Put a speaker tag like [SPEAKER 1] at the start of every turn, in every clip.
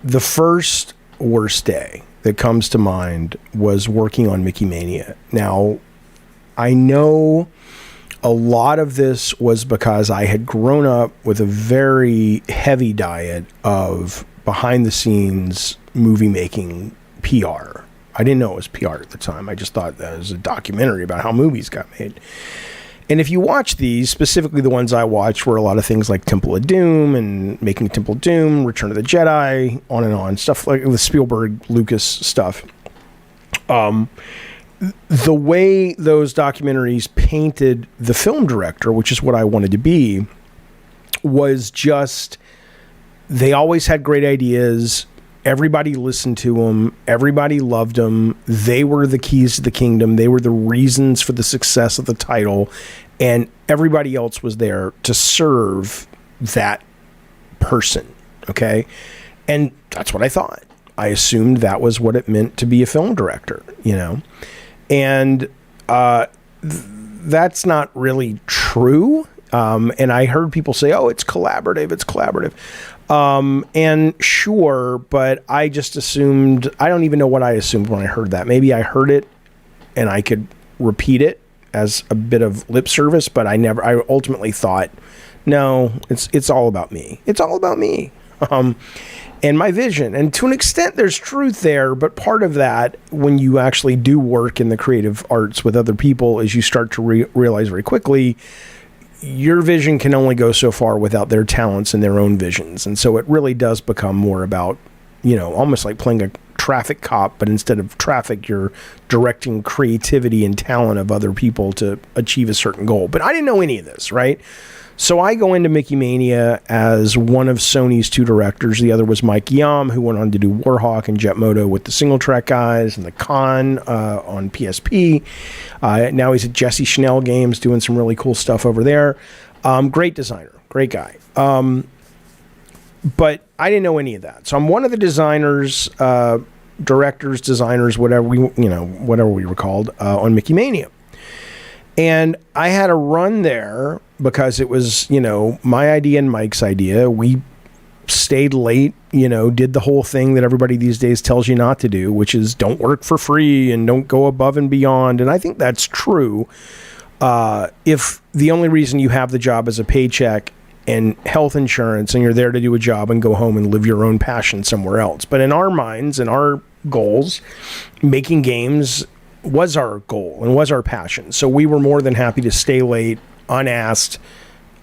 [SPEAKER 1] the first worst day that comes to mind was working on Mickey Mania. Now, I know a lot of this was because I had grown up with a very heavy diet of behind-the-scenes movie-making PR. I didn't know it was PR at the time. I just thought that was a documentary about how movies got made. And if you watch these, specifically the ones I watched, were a lot of things like Temple of Doom and Making Temple of Doom, Return of the Jedi, on and on, stuff like the Spielberg, Lucas stuff. The way those documentaries painted the film director, which is what I wanted to be, was just, they always had great ideas. Everybody listened to them. Everybody loved them. They were the keys to the kingdom. They were the reasons for the success of the title. And everybody else was there to serve that person. Okay. And that's what I thought. I assumed that was what it meant to be a film director, you know? And that's not really true. And I heard people say, oh, it's collaborative. It's collaborative. And sure, but I just assumed, I don't even know what I assumed when I heard that. Maybe I heard it and I could repeat it as a bit of lip service, but I ultimately thought, no, it's all about me. It's all about me. And my vision. And to an extent, there's truth there, but part of that, when you actually do work in the creative arts with other people, is you start to realize very quickly, your vision can only go so far without their talents and their own visions. And so it really does become more about, you know, almost like playing a traffic cop, but instead of traffic, you're directing creativity and talent of other people to achieve a certain goal. But I didn't know any of this, right? So I go into Mickey Mania as one of Sony's two directors. The other was Mike Yam, who went on to do Warhawk and Jet Moto with the Single Track guys and the Con on PSP. Now he's at Jesse Schnell Games doing some really cool stuff over there. Great designer, great guy. But I didn't know any of that. So I'm one of the designers, directors, designers, whatever we were called, on Mickey Mania. And I had a run there because it was, you know, my idea and Mike's idea. We stayed late, you know, did the whole thing that everybody these days tells you not to do, which is don't work for free and don't go above and beyond. And I think that's true. If the only reason you have the job is a paycheck and health insurance and you're there to do a job and go home and live your own passion somewhere else. But in our minds and our goals, making games was our goal and was our passion. So we were more than happy to stay late, unasked,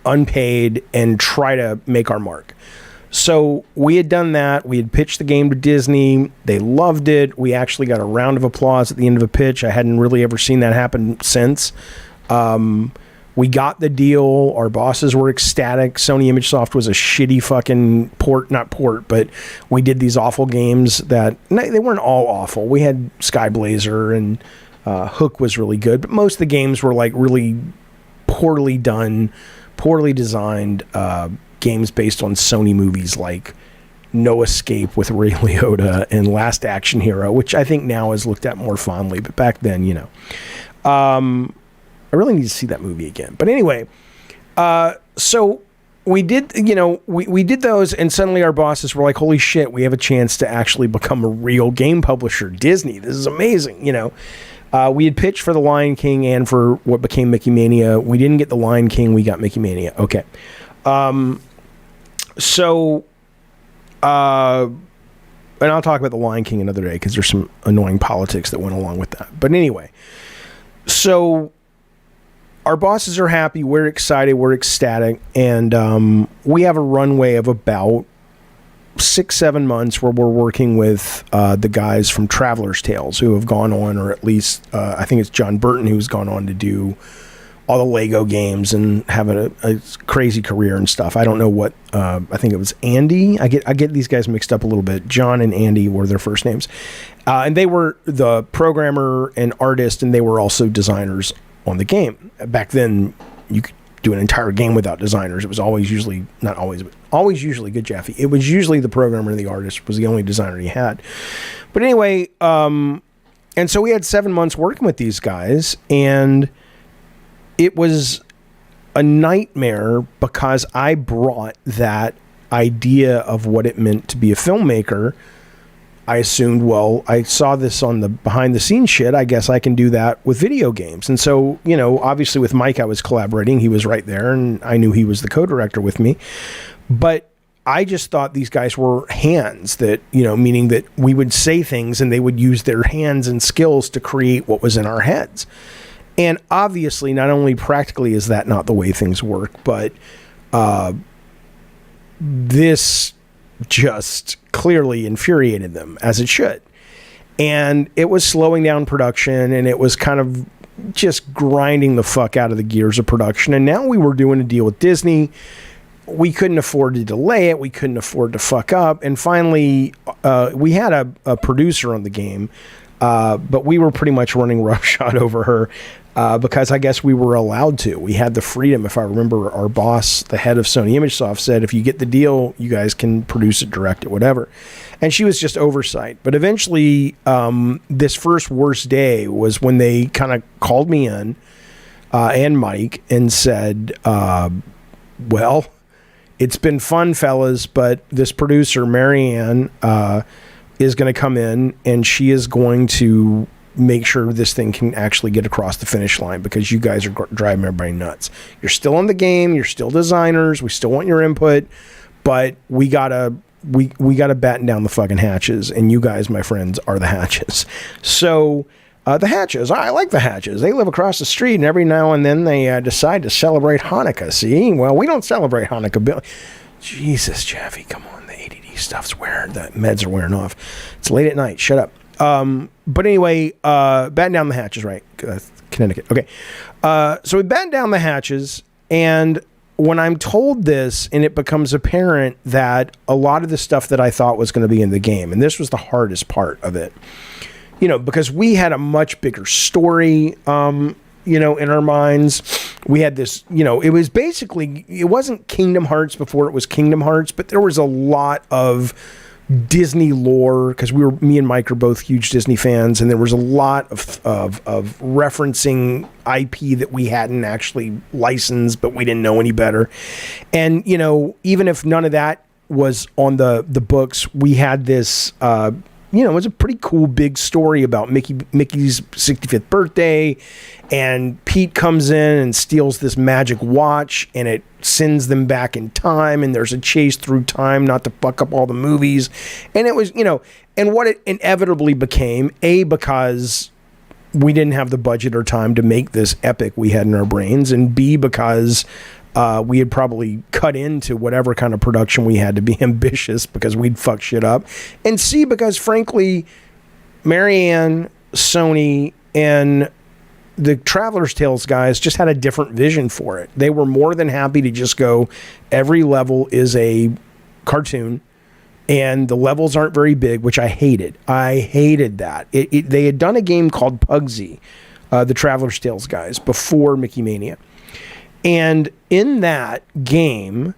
[SPEAKER 1] unpaid, and try to make our mark. So we had done that. We had pitched the game to Disney. They loved it. We actually got a round of applause at the end of a pitch. I hadn't really ever seen that happen since. We got the deal. Our bosses were ecstatic. Sony ImageSoft was a shitty fucking not port, but we did these awful games that, they weren't all awful. We had Skyblazer and Hook was really good, but most of the games were like really poorly done, poorly designed games based on Sony movies like No Escape with Ray Liotta and Last Action Hero, which I think now is looked at more fondly, but back then, you know. I really need to see that movie again. But anyway, so we did, you know, we did those, and suddenly our bosses were like, holy shit, we have a chance to actually become a real game publisher. Disney, this is amazing, you know. We had pitched for The Lion King and for what became Mickey Mania. We didn't get The Lion King, we got Mickey Mania. Okay. And I'll talk about The Lion King another day because there's some annoying politics that went along with that. But anyway, so our bosses are happy, we're excited, we're ecstatic, and we have a runway of about 6-7 months where we're working with the guys from Traveler's Tales who have gone on, or at least I think it's John Burton who's gone on to do all the Lego games and having a crazy career and stuff. I don't know what, I think it was Andy. I get these guys mixed up a little bit. John and Andy were their first names. And they were the programmer and artist, and they were also designers on the game. Back then, you could do an entire game without designers. It was always usually, not always, but always usually, good Jaffe. It was usually the programmer and the artist was the only designer you had. But anyway, and so we had 7 months working with these guys, and it was a nightmare because I brought that idea of what it meant to be a filmmaker, I assumed, well, I saw this on the behind the scenes shit. I guess I can do that with video games. And so, obviously with Mike, I was collaborating. He was right there, and I knew he was the co-director with me. But I just thought these guys were hands that, meaning that we would say things and they would use their hands and skills to create what was in our heads. And obviously, not only practically is that not the way things work, but this just clearly infuriated them, as it should. And it was slowing down production, and it was kind of just grinding the fuck out of the gears of production. And now we were doing a deal with Disney. We couldn't afford to delay it. We couldn't afford to fuck up. And finally, we had a producer on the game, but we were pretty much running roughshod over her because I guess we were allowed to. We had the freedom. If I remember, our boss, the head of Sony ImageSoft, said, if you get the deal, you guys can produce it, direct it, whatever. And she was just oversight. But eventually, this first worst day was when they kind of called me in, and Mike, and said, well, it's been fun, fellas, but this producer, Marianne, is going to come in, and she is going to make sure this thing can actually get across the finish line because you guys are driving everybody nuts. You're still in the game. You're still designers. We still want your input, but we gotta batten down the fucking hatches, and you guys, my friends, are the hatches. So the hatches, I like the hatches. They live across the street, and every now and then they decide to celebrate Hanukkah. See, well, we don't celebrate Hanukkah, Bill. Jesus, Jeffy, come on. The ADD stuff's wearing. The meds are wearing off. It's late at night. Shut up. But anyway, batten down the hatches, right? Connecticut. Okay. So we batten down the hatches, and when I'm told this, and it becomes apparent that a lot of the stuff that I thought was going to be in the game, and this was the hardest part of it, because we had a much bigger story, in our minds. We had this, it was basically, it wasn't Kingdom Hearts before it was Kingdom Hearts, but there was a lot of Disney lore, because me and Mike are both huge Disney fans, and there was a lot of referencing IP that we hadn't actually licensed, but we didn't know any better. And, even if none of that was on the books, we had this, it was a pretty cool big story about Mickey's 65th birthday, and Pete comes in and steals this magic watch, and it sends them back in time, and there's a chase through time not to fuck up all the movies. And it was, and what it inevitably became, A, because we didn't have the budget or time to make this epic we had in our brains, and B, because we had probably cut into whatever kind of production we had to be ambitious because we'd fuck shit up. And C, because frankly, Marianne, Sony, and the Traveler's Tales guys just had a different vision for it. They were more than happy to just go, every level is a cartoon, and the levels aren't very big, which I hated. I hated that. They had done a game called Pugsy, the Traveler's Tales guys, before Mickey Mania. And in that game,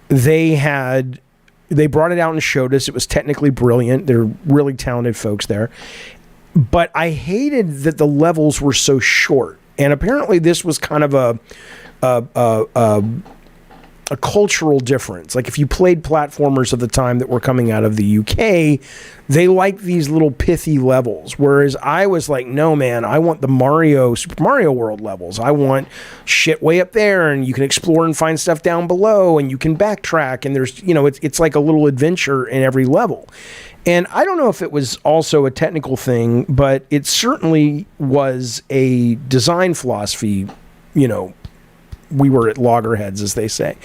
[SPEAKER 1] they brought it out and showed us. It was technically brilliant. They're really talented folks there. But I hated that the levels were so short. And apparently this was kind of a cultural difference. Like if you played platformers of the time that were coming out of the UK, they liked these little pithy levels. Whereas I was like, no, man, I want the Super Mario World levels. I want shit way up there, and you can explore and find stuff down below, and you can backtrack, and there's, it's like a little adventure in every level. And I don't know if it was also a technical thing, but it certainly was a design philosophy, we were at loggerheads, as they say.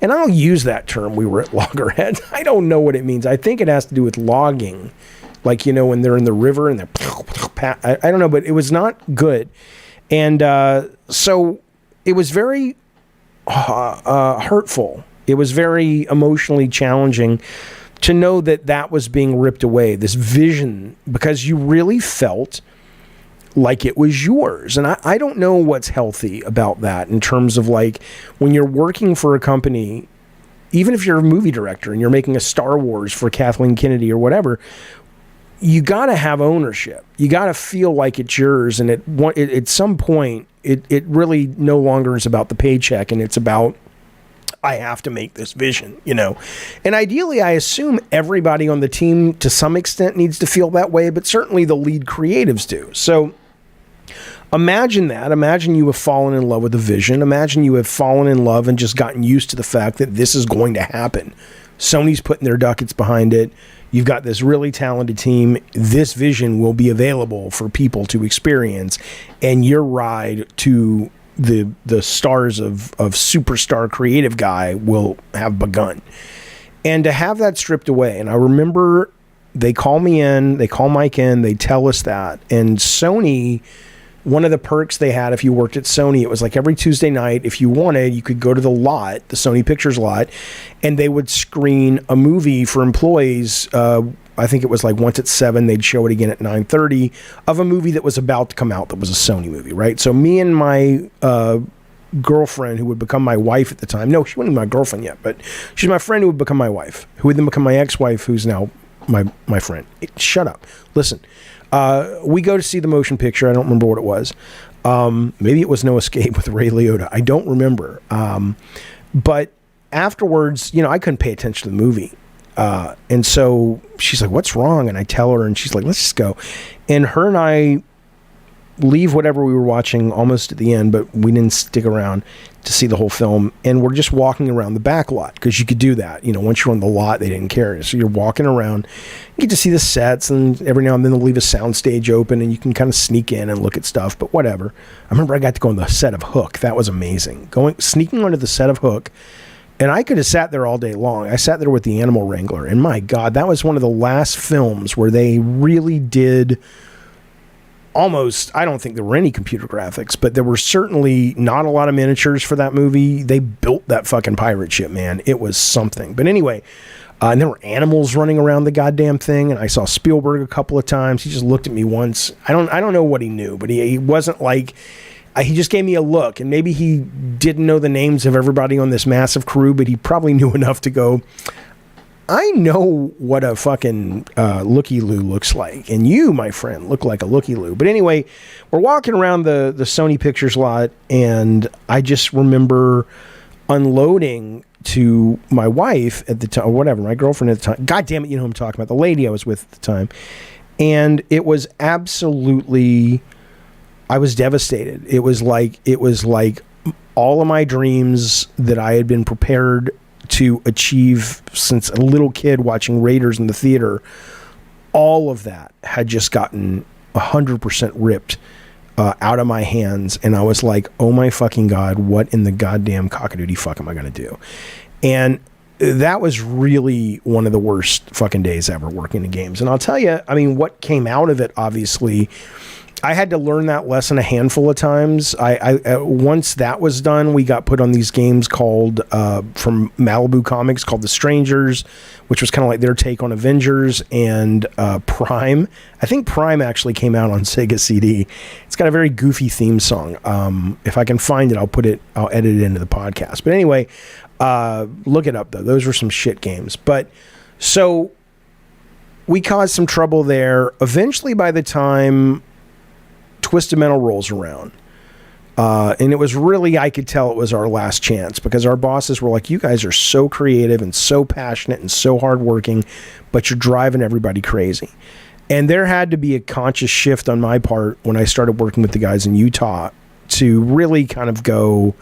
[SPEAKER 1] And I'll use that term, we were at loggerheads. I don't know what it means. I think it has to do with logging. Like, when they're in the river and they're... I don't know, but it was not good. And so it was very hurtful. It was very emotionally challenging to know that was being ripped away, this vision, because you really felt like it was yours. And I don't know what's healthy about that in terms of like when you're working for a company, even if you're a movie director and you're making a Star Wars for Kathleen Kennedy or whatever, you got to have ownership. You got to feel like it's yours. And at some point, it really no longer is about the paycheck, and it's about I have to make this vision, you know. And ideally, I assume everybody on the team to some extent needs to feel that way, but certainly the lead creatives do. So imagine that. Imagine you have fallen in love with the vision. Imagine you have fallen in love and just gotten used to the fact that this is going to happen. Sony's putting their ducats behind it. You've got this really talented team. This vision will be available for people to experience, and your ride to the stars of superstar creative guy will have begun. And to have that stripped away, and I remember they call me in, they call Mike in, they tell us that. And Sony, one of the perks they had if you worked at Sony, it was like every Tuesday night, if you wanted, you could go to the lot, the Sony Pictures lot, and they would screen a movie for employees. I think it was like once at 7, they'd show it again at 9:30 of a movie that was about to come out that was a Sony movie, right? So me and my girlfriend, who would become my wife at the time, no, she wasn't my girlfriend yet, but she's my friend who would become my wife, who would then become my ex-wife, who's now my friend. Shut up. Listen. We go to see the motion picture. I don't remember what it was. Maybe it was No Escape with Ray Liotta. I don't remember. But afterwards, you know, I couldn't pay attention to the movie. And so she's like, what's wrong? And I tell her, and she's like, let's just go. And her and I leave whatever we were watching almost at the end, but we didn't stick around to see the whole film. And we're just walking around the back lot, because you could do that. You know, once you're on the lot, they didn't care. So you're walking around, you get to see the sets, and every now and then they'll leave a sound stage open and you can kind of sneak in and look at stuff, but whatever. I remember I got to go on the set of Hook. That was amazing. Sneaking onto the set of Hook, and I could have sat there all day long. I sat there with the Animal Wrangler, and my God, that was one of the last films where they really did almost, I don't think there were any computer graphics, but there were certainly not a lot of miniatures for that movie. They built that fucking pirate ship, man. It was something. But anyway, and there were animals running around the goddamn thing, and I saw Spielberg a couple of times. He just looked at me once. I don't know what he knew, but he wasn't like, he just gave me a look, and maybe he didn't know the names of everybody on this massive crew, but he probably knew enough to go, I know what a fucking looky-loo looks like, and you, my friend, look like a looky-loo. But anyway, we're walking around the Sony Pictures lot, and I just remember unloading to my wife at the time, or whatever, my girlfriend at the time. God damn it, you know who I'm talking about, the lady I was with at the time. And it was absolutely, I was devastated. It was like all of my dreams that I had been prepared to achieve since a little kid watching Raiders in the theater, all of that had just gotten 100% ripped out of my hands. And I was like, oh my fucking God, what in the goddamn cockadoodie fuck am I going to do? And that was really one of the worst fucking days ever working in games. And I'll tell you, I mean, what came out of it, obviously, I had to learn that lesson a handful of times. I once that was done, we got put on these games called, from Malibu Comics, called The Strangers, which was kind of like their take on Avengers, and Prime. I think Prime actually came out on Sega CD. It's got a very goofy theme song. If I can find it, I'll edit it into the podcast. But anyway, look it up, though. Those were some shit games. But so we caused some trouble there. Eventually, by the time Twisted Metal rolls around, and it was really, I could tell it was our last chance, because our bosses were like, you guys are so creative and so passionate and so hardworking, but you're driving everybody crazy. And there had to be a conscious shift on my part when I started working with the guys in Utah to really kind of go,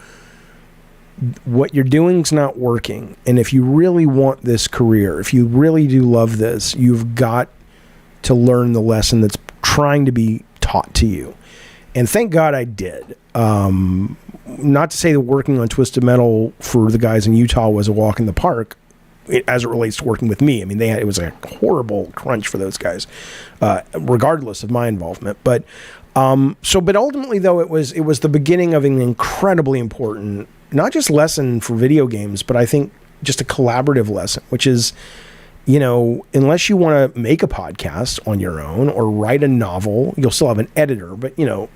[SPEAKER 1] what you're doing is not working. And if you really want this career, if you really do love this, you've got to learn the lesson that's trying to be taught to you. And thank God I did. Not to say that working on Twisted Metal for the guys in Utah was a walk in the park, as it relates to working with me. I mean, it was a horrible crunch for those guys, regardless of my involvement. But but ultimately, though, it was the beginning of an incredibly important, not just lesson for video games, but I think just a collaborative lesson, which is, you know, unless you want to make a podcast on your own or write a novel, you'll still have an editor, but, you know,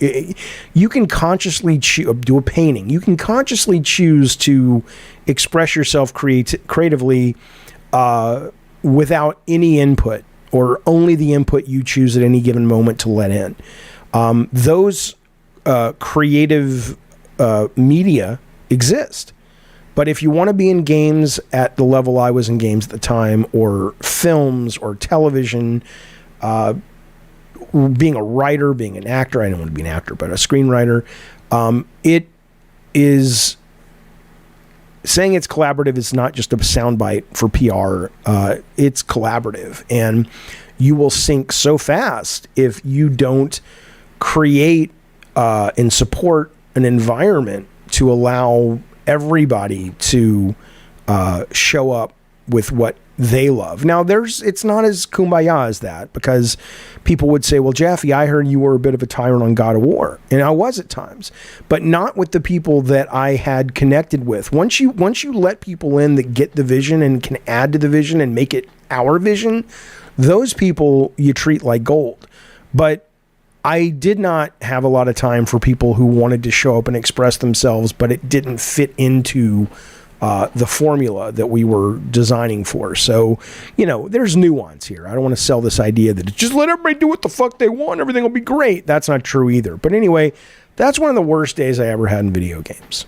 [SPEAKER 1] you can consciously do a painting. You can consciously choose to express yourself creatively without any input, or only the input you choose at any given moment to let in. Those creative media exist. But if you want to be in games at the level I was in games at the time, or films or television, being a writer, being an actor, I don't want to be an actor, but a screenwriter, it is saying it's collaborative is not just a soundbite for PR. It's collaborative, and you will sink so fast if you don't create and support an environment to allow everybody to show up with what they love. Now, it's not as kumbaya as that, because people would say, well, Jaffe, I heard you were a bit of a tyrant on God of War. And I was at times, but not with the people that I had connected with. Once you let people in that get the vision and can add to the vision and make it our vision, those people you treat like gold. But I did not have a lot of time for people who wanted to show up and express themselves, but it didn't fit into the formula that we were designing for. So, there's nuance here. I don't want to sell this idea that just let everybody do what the fuck they want, everything will be great. That's not true either. But anyway, that's one of the worst days I ever had in video games.